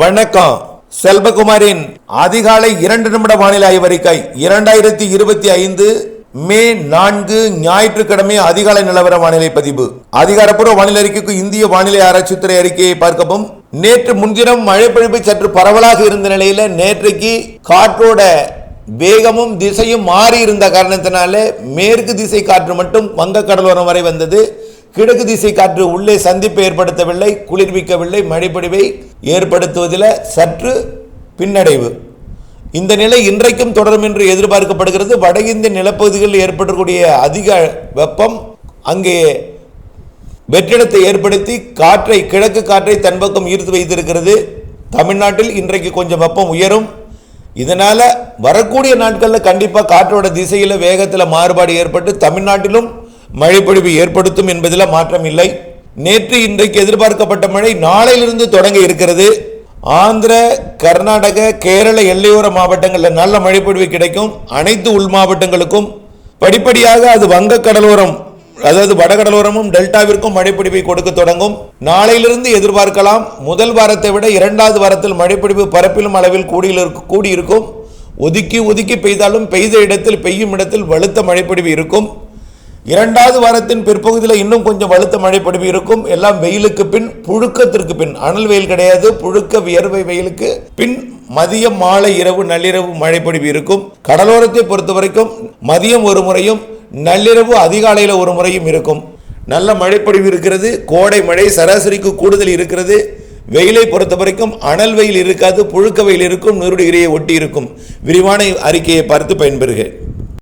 வணக்கம். செல்வகுமாரின் அதிகாலை 2 நிமிட வானிலை ஆய்வறிக்கை 2025 மே 4 ஞாயிற்றுக்கிழமை அதிகாலை நிலவர வானிலை பதிவு. அதிகாரப்பூர்வ வானிலை அறிக்கைக்கு இந்திய வானிலை ஆராய்ச்சித்துறை அறிக்கையை பார்க்கவும். நேற்று முன்தினம் மழை பொழிவு சற்று பரவலாக இருந்த நிலையில நேற்றைக்கு காற்றோட வேகமும் திசையும் மாறி இருந்த காரணத்தினால மேற்கு திசை காற்று மட்டும் வங்க கடலோரம் வரை வந்தது. கிழக்கு திசை காற்று உள்ளே சந்திப்பை ஏற்படுத்தவில்லை, குளிர்விக்கவில்லை, மழைப்பொழிவை ஏற்படுத்துவதில் சற்று பின்னடைவு. இந்த நிலை இன்றைக்கும் தொடரும் என்று எதிர்பார்க்கப்படுகிறது. வட இந்திய நிலப்பகுதிகளில் ஏற்படக்கூடிய அதிக வெப்பம் அங்கே வெற்றிடத்தை ஏற்படுத்தி கிழக்கு காற்றை தன் பக்கம் ஈர்த்து வைத்திருக்கிறது. தமிழ்நாட்டில் இன்றைக்கு கொஞ்சம் வெப்பம் உயரும். இதனால வரக்கூடிய நாட்களில் கண்டிப்பாக காற்றோட திசையில் வேகத்தில் மாறுபாடு ஏற்பட்டு தமிழ்நாட்டிலும் மழைப்பொழிவு ஏற்படுத்தும் என்பதில் மாற்றம் இல்லை. நேற்று இன்றைக்கு எதிர்பார்க்கப்பட்ட மழை நாளையிலிருந்து தொடங்க இருக்கிறது. ஆந்திர, கர்நாடக, கேரள எல்லையோர மாவட்டங்களில் நல்ல மழைப்பொழிவு கிடைக்கும். அனைத்து உள் மாவட்டங்களுக்கும் படிப்படியாக அது வங்க கடலோரம், அதாவது வடகடலோரமும் டெல்டாவிற்கும் மழைப்பொழிவை கொடுக்க தொடங்கும். நாளையிலிருந்து எதிர்பார்க்கலாம். முதல் வாரத்தை விட 2வது வாரத்தில் மழைப்பொழிவு பரப்பிலும் அளவில் கூடியிருக்கும். ஒதுக்கி ஒதுக்கி பெய்தாலும் பெய்த இடத்தில் பெய்யும் இடத்தில் வலுத்த மழைப்பொழிவு இருக்கும். 2வது வாரத்தின் பிற்பகுதியில் இன்னும் கொஞ்சம் வலுத்த மழைப்பொழிவு இருக்கும். எல்லாம் வெயிலுக்கு பின், புழுக்கத்திற்கு பின். அனல் வெயில் கிடையாது, புழுக்க வியர்வை வெயிலுக்கு பின் மதியம், மாலை, இரவு, நள்ளிரவு மழைப்பொழிவு இருக்கும். கடலோரத்தை பொறுத்த வரைக்கும் மதியம் ஒரு முறையும் நள்ளிரவு அதிகாலையில் ஒரு முறையும் இருக்கும். நல்ல மழைப்பொழிவு இருக்கிறது. கோடை மழை சராசரிக்கு கூடுதல் இருக்கிறது. வெயிலை பொறுத்த வரைக்கும் அனல் வெயில் இருக்காது, புழுக்க வெயில் இருக்கும். 100 டிகிரியை ஒட்டி இருக்கும். விரிவான அறிக்கையை பார்த்து பயன்பெறுக.